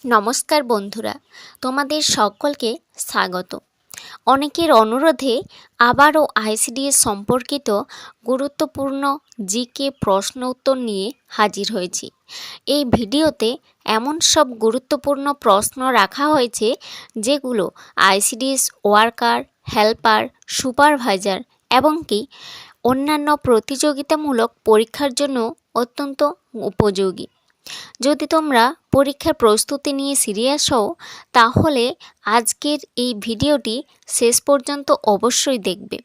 নমস্কার বন্ধুরা, তোমাদের সকলকে স্বাগত। অনেকের অনুরোধে আবারও আইসিডিএস সম্পর্কিত গুরুত্বপূর্ণ জিকে প্রশ্ন উত্তর নিয়ে হাজির হয়েছি। এই ভিডিওতে এমন সব গুরুত্বপূর্ণ প্রশ্ন রাখা হয়েছে যেগুলো আইসিডিএস ওয়ার্কার, হেল্পার, সুপারভাইজার এবং কি অন্যান্য প্রতিযোগিতামূলক পরীক্ষার জন্য অত্যন্ত উপযোগী। যদি তোমরা পরীক্ষার প্রস্তুতি নিয়ে সিরিয়াস হও তাহলে আজকের এই ভিডিওটি শেষ পর্যন্ত অবশ্যই দেখবে।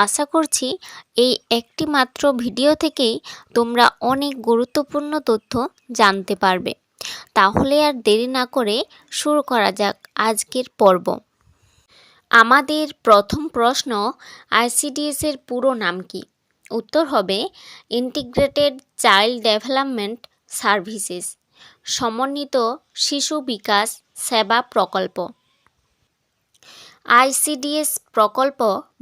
আশা করছি এই একটি মাত্র ভিডিও থেকেই তোমরা অনেক গুরুত্বপূর্ণ তথ্য জানতে পারবে। তাহলে আর দেরি না করে শুরু করা যাক আজকের পর্ব। আমাদের প্রথম প্রশ্ন, আইসিডিএস এর পুরো নাম কি? উত্তর হবে ইন্টিগ্রেটেড চাইল্ড ডেভেলপমেন্ট সার্ভিসেস, সমন্বিত শিশু বিকাশ সেবা প্রকল্প। আইসিডিএস প্রকল্প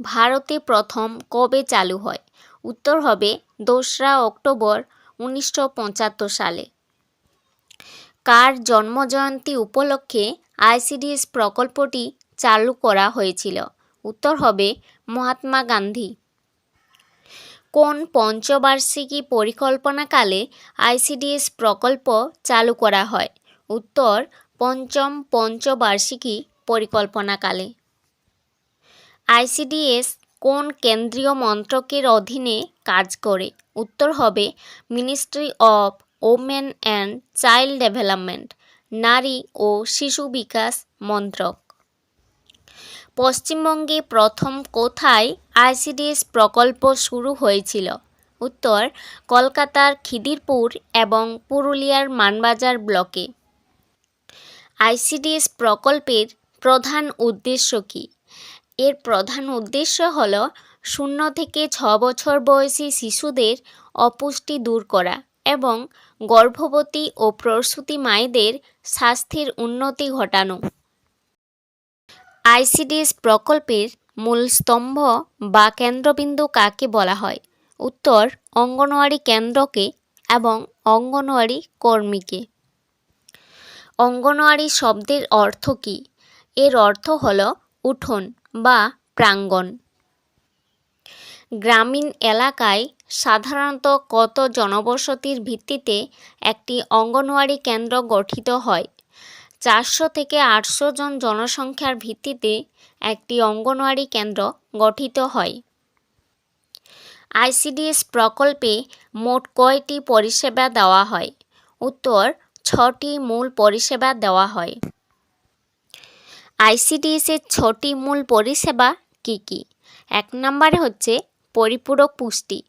ভারতে প্রথম কবে চালু হয়? উত্তর হবে 2রা অক্টোবর 1975 সালে। কার জন্মজয়ন্তী উপলক্ষে আইসিডিএস প্রকল্পটি চালু করা হয়েছিল? উত্তর হবে মহাত্মা গান্ধী। কোন পঞ্চবার্ষিকী পরিকল্পনাকালে আইসিডিএস প্রকল্প চালু করা হয়? উত্তর পঞ্চম পঞ্চবার্ষিকী পরিকল্পনাকালে। আইসিডিএস কোন কেন্দ্রীয় মন্ত্রকের অধীনে কাজ করে? উত্তর হবে ministry of women and child development, নারী ও শিশু বিকাশ মন্ত্রক। পশ্চিমবঙ্গে প্রথম কোথায় আইসিডিএস প্রকল্প শুরু হয়েছিল? উত্তর কলকাতার খিদিরপুর এবং পুরুলিয়ার মানবাজার ব্লকে। আইসিডিএস প্রকল্পের প্রধান উদ্দেশ্য কী? এর প্রধান উদ্দেশ্য হল 0 থেকে 6 বছর বয়সী শিশুদের অপুষ্টি দূর করা এবং গর্ভবতী ও প্রসূতি মায়েদের স্বাস্থ্যের উন্নতি ঘটানো। আইসিডিএস প্রকল্পের মূল স্তম্ভ বা কেন্দ্রবিন্দু কাকে বলা হয়? উত্তর অঙ্গনওয়াড়ি কেন্দ্রকে এবং অঙ্গনওয়াড়ি কর্মীকে। অঙ্গনওয়াড়ি শব্দের অর্থ কী? এর অর্থ হল উঠোন বা প্রাঙ্গণ। গ্রামীণ এলাকায় সাধারণত কত জনবসতির ভিত্তিতে একটি অঙ্গনওয়াড়ি কেন্দ্র গঠিত হয়? 400 থেকে 800 জন জনসংখ্যার ভিত্তিতে একটি অঙ্গনওয়াড়ি কেন্দ্র গঠিত হয়। আইসিডিএস প্রকল্পে মোট কয়টি পরিষেবা দেওয়া হয়? উত্তর 6টি মূল পরিষেবা দেওয়া হয়। আইসিডিএসের 6টি মূল পরিষেবা কী কী? 1 নম্বরে হচ্ছে পরিপূরক পুষ্টি,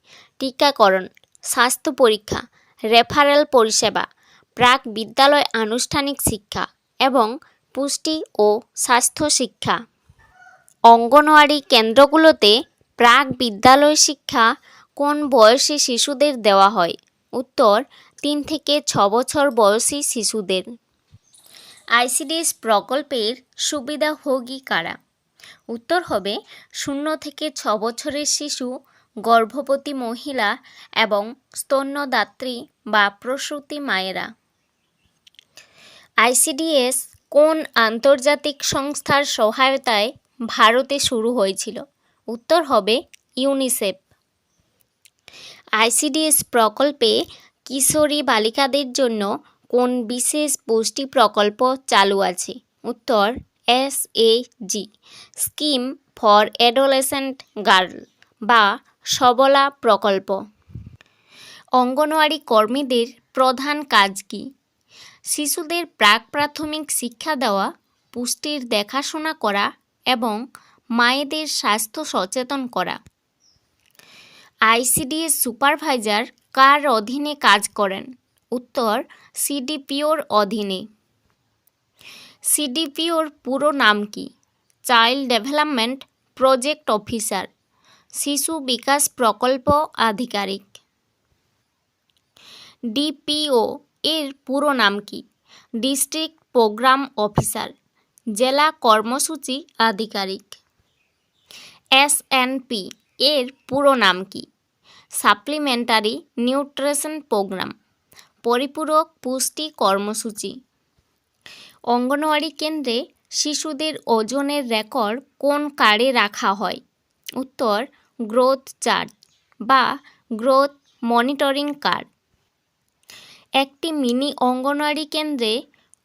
টিকাকরণ, স্বাস্থ্য পরীক্ষা, রেফারেল পরিষেবা, প্রাক বিদ্যালয় আনুষ্ঠানিক শিক্ষা এবং পুষ্টি ও স্বাস্থ্য শিক্ষা। অঙ্গনওয়াড়ি কেন্দ্রগুলোতে প্রাক বিদ্যালয় শিক্ষা কোন বয়সী শিশুদের দেওয়া হয়? উত্তর 3 থেকে 6 বছর বয়সী শিশুদের। আইসিডিএস প্রকল্পের সুবিধাভোগী কারা? উত্তর হবে 0 থেকে 6 বছরের শিশু, গর্ভবতী মহিলা এবং স্তন্যদাত্রী বা প্রসূতি মায়েরা। আইসিডিএস কোন আন্তর্জাতিক সংস্থার সহায়তায় ভারতে শুরু হয়েছিল? উত্তর হবে ইউনিসেফ। আইসিডিএস প্রকল্পে কিশোরী বালিকাদের জন্য কোন বিশেষ পুষ্টি প্রকল্প চালু আছে? উত্তর SAG, scheme for adolescent girl বা সবলা প্রকল্প। অঙ্গনওয়াড়ি কর্মীদের প্রধান কাজ কী? শিশুদের প্রাক প্রাথমিক শিক্ষা দেওয়া, পুষ্টির দেখাশোনা করা এবং মায়েদের স্বাস্থ্য সচেতন করা। আইসিডিএস সুপারভাইজার কার অধীনে কাজ করেন? উত্তর সিডিপিওর অধীনে। সিডিপিওর পুরো নাম কি? চাইল্ড ডেভেলপমেন্ট প্রজেক্ট অফিসার, শিশু বিকাশ প্রকল্প আধিকারিক। ডিপিও এর পুরো নাম কি? ডিস্ট্রিক্ট প্রোগ্রাম অফিসার, জেলা কর্মসূচি আধিকারিক। SNP এর পুরো নাম কি? সাপ্লিমেন্টারি নিউট্রিশন প্রোগ্রাম, পরিপূরক পুষ্টি কর্মসূচি। অঙ্গনওয়াড়ি কেন্দ্রে শিশুদের ওজনের রেকর্ড কোন কার্ডে রাখা হয়? উত্তর, গ্রোথ চার্ট বা গ্রোথ মনিটরিং কার্ড। একটি মিনি অঙ্গনওয়াড়ি কেন্দ্রে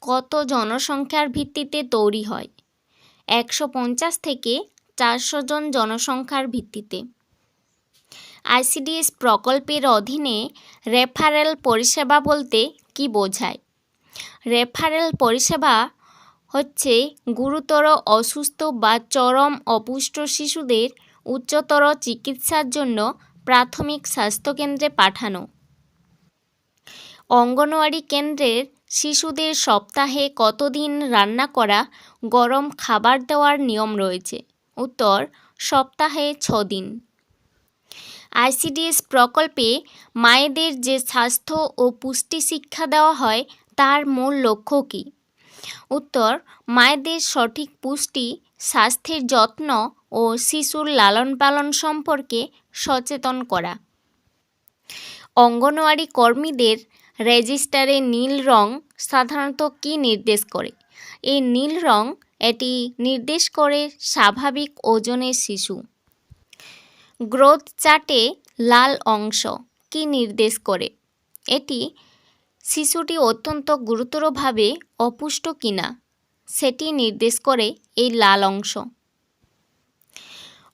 কত জনসংখ্যার ভিত্তিতে তৈরি হয়? 150 থেকে 400 জন জনসংখ্যার ভিত্তিতে। আইসিডিএস প্রকল্পের অধীনে রেফারেল পরিষেবা বলতে কী বোঝায়? রেফারেল পরিষেবা হচ্ছে গুরুতর অসুস্থ বা চরম অপুষ্ট শিশুদের উচ্চতর চিকিৎসার জন্য প্রাথমিক স্বাস্থ্যকেন্দ্রে পাঠানো। অঙ্গনওয়াড়ি কেন্দ্রের শিশুদের সপ্তাহে কতদিন রান্না করা গরম খাবার দেওয়ার নিয়ম রয়েছে? উত্তর, সপ্তাহে 6 দিন। আইসিডিএস প্রকল্পে মায়েদের যে স্বাস্থ্য ও পুষ্টি শিক্ষা দেওয়া হয় তার মূল লক্ষ্য কী? উত্তর, মায়েদের সঠিক পুষ্টি, স্বাস্থ্যের যত্ন ও শিশুর লালন পালন সম্পর্কে সচেতন করা। অঙ্গনওয়াড়ি কর্মীদের রেজিস্টারে নীল রং সাধারণত কী নির্দেশ করে? এই নীল রং এটি নির্দেশ করে স্বাভাবিক ওজনের শিশু। গ্রোথ চার্টে লাল অংশ কী নির্দেশ করে? এটি শিশুটি অত্যন্ত গুরুতরভাবে অপুষ্ট কিনা সেটি নির্দেশ করে এই লাল অংশ।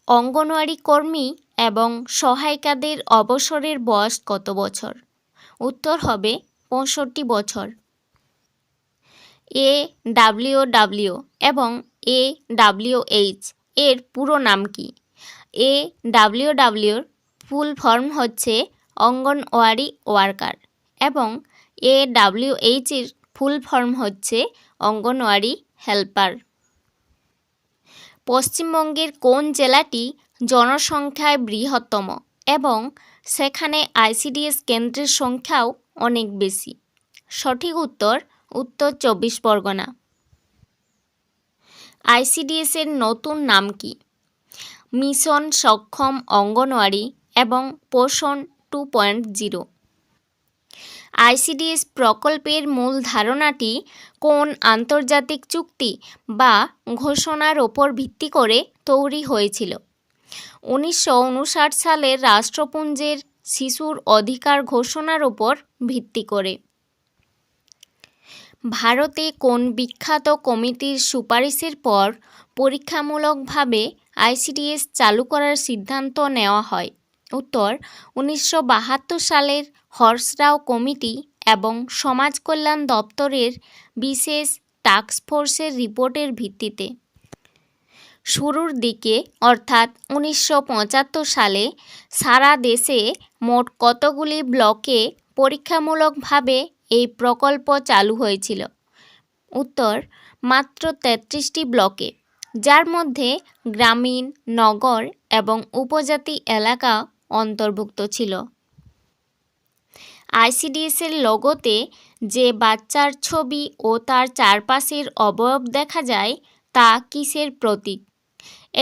অঙ্গনওয়াড়ি কর্মী এবং সহায়িকাদের অবসরের বয়স কত বছর? উত্তর হবে 65 বছর। AWW এবং AWH এর পুরো নাম কি? AWWর ফুল ফর্ম হচ্ছে অঙ্গনওয়াড়ি ওয়ার্কার এবং AWH এর ফুল ফর্ম হচ্ছে অঙ্গনওয়াড়ি হেল্পার। পশ্চিমবঙ্গের কোন জেলাটি জনসংখ্যায় বৃহত্তম এবং সেখানে আইসিডিএস কেন্দ্রের সংখ্যাও অনেক বেশি? সঠিক উত্তর, উত্তর 24 পরগনা। আইসিডিএসের নতুন নাম কি? মিশন সক্ষম অঙ্গনওয়াড়ি এবং পোষণ 2.0। আইসিডিএস প্রকল্পের মূল ধারণাটি কোন আন্তর্জাতিক চুক্তি বা ঘোষণার ওপর ভিত্তি করে তৈরি হয়েছিল? 1959 সালের রাষ্ট্রপুঞ্জের শিশুর অধিকার ঘোষণার ওপর ভিত্তি করে। ভারতে কোন বিখ্যাত কমিটির সুপারিশের পর পরীক্ষামূলকভাবে আইসিডিএস চালু করার সিদ্ধান্ত নেওয়া হয়? উত্তর, 1972 সালের হর্সরাও কমিটি এবং সমাজ কল্যাণ দপ্তরের বিশেষ টাস্কফোর্সের রিপোর্টের ভিত্তিতে। শুরুর দিকে অর্থাৎ 1975 সালে সারা দেশে মোট কতগুলি ব্লকে পরীক্ষামূলকভাবে এই প্রকল্প চালু হয়েছিল? উত্তর, মাত্র 33টি ব্লকে, যার মধ্যে গ্রামীণ, নগর এবং উপজাতি এলাকা অন্তর্ভুক্ত ছিল। আইসিডিএসের লোগোতে যে বাচ্চার ছবি ও তার চারপাশের অবয়ব দেখা যায় তা কিসের প্রতীক?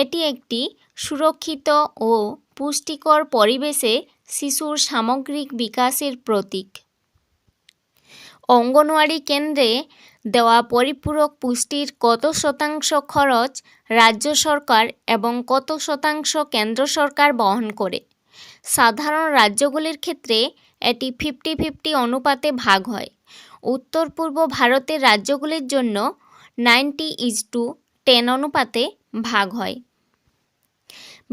এটি একটি সুরক্ষিত ও পুষ্টিকর পরিবেশে শিশুর সামগ্রিক বিকাশের প্রতীক। অঙ্গনওয়াড়ি কেন্দ্রে দেওয়া পরিপূরক পুষ্টির কত শতাংশ খরচ রাজ্য সরকার এবং কত শতাংশ কেন্দ্র সরকার বহন করে? সাধারণ রাজ্যগুলির ক্ষেত্রে এটি 50-50 অনুপাতে ভাগ হয়। উত্তর পূর্ব ভারতের রাজ্যগুলির জন্য 90:10 অনুপাতে ভাগ হয়।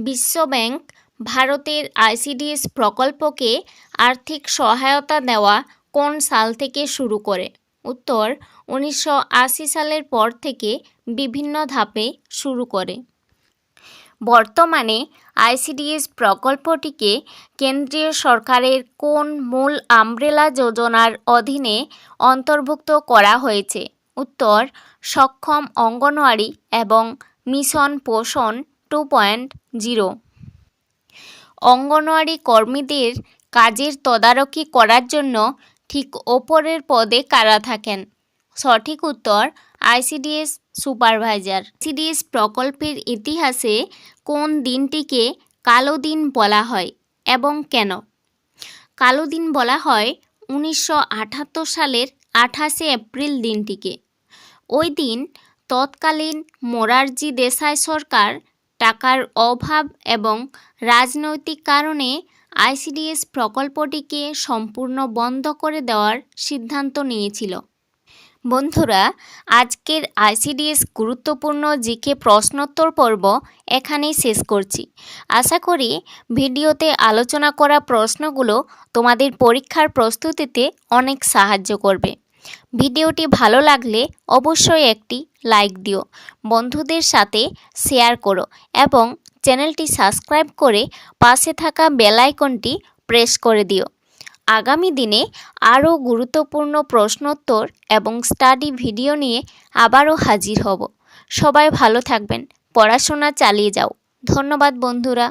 বিশ্বব্যাংক ভারতের আইসিডিএস প্রকল্পকে আর্থিক সহায়তা দেওয়া কোন সাল থেকে শুরু করে? উত্তর, 1980 সালের পর থেকে বিভিন্ন ধাপে শুরু করে। বর্তমানে আইসিডিএস প্রকল্পটিকে কেন্দ্রীয় সরকারের কোন মূল আমব্রেলা যোজনার অধীনে অন্তর্ভুক্ত করা হয়েছে? উত্তর, সক্ষম অঙ্গনওয়াড়ি এবং মিশন পোষণ 2.0। অঙ্গনওয়াড়ি কর্মীদের কাজের তদারকি করার জন্য ঠিক ওপরের পদে কারা থাকেন? সঠিক উত্তর, আইসিডিএস সুপারভাইজার। আইসিডিএস প্রকল্পের ইতিহাসে কোন দিনটিকে কালো দিন বলা হয় এবং কেন? কালো দিন বলা হয় 1978 সালের 28শে এপ্রিল দিনটিকে। ওই দিন তৎকালীন মোরারজি দেশাই সরকার টাকার অভাব এবং রাজনৈতিক কারণে আইসিডিএস প্রকল্পটিকে সম্পূর্ণ বন্ধ করে দেওয়ার সিদ্ধান্ত নিয়েছিল। বন্ধুরা, আজকের আইসিডিএস গুরুত্বপূর্ণ জিকে প্রশ্নোত্তর পর্ব এখানেই শেষ করছি। আশা করি ভিডিওতে আলোচনা করা প্রশ্নগুলো তোমাদের পরীক্ষার প্রস্তুতিতে অনেক সাহায্য করবে। ভিডিওটি ভালো লাগলে অবশ্যই একটি লাইক দিও, বন্ধুদের সাথে শেয়ার করো এবং চ্যানেলটি সাবস্ক্রাইব করে পাশে থাকা বেল আইকনটি প্রেস করে দিও। আগামী দিনে আরও গুরুত্বপূর্ণ প্রশ্নোত্তর এবং স্টাডি ভিডিও নিয়ে আবারও হাজির হব। সবাই ভালো থাকবেন, পড়াশোনা চালিয়ে যাও। ধন্যবাদ বন্ধুরা।